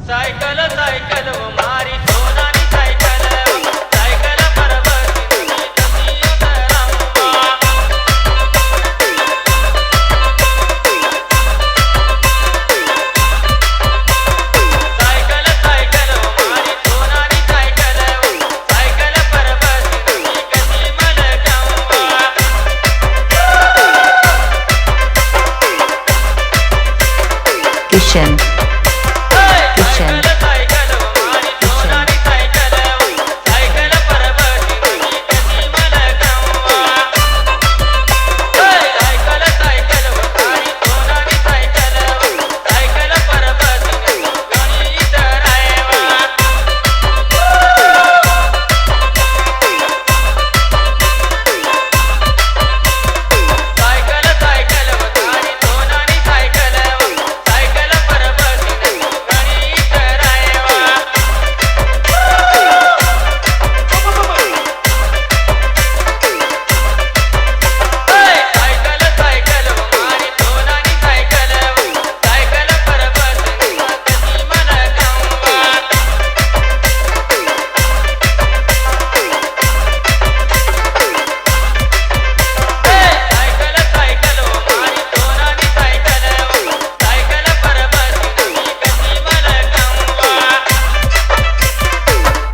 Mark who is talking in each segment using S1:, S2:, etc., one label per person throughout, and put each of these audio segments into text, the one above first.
S1: cycle cycle व मारी सोनारी सायकल सायकल परबती तसी उतरावा सायकल सायकल व मारी सोनारी सायकल सायकल परबती कशी मलकावा
S2: किशन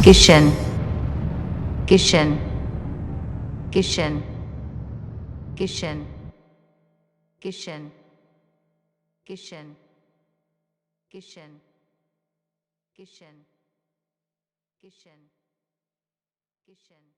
S2: किशन किशन किशन किशन किशन किशन किशन किशन किशन किशन किशन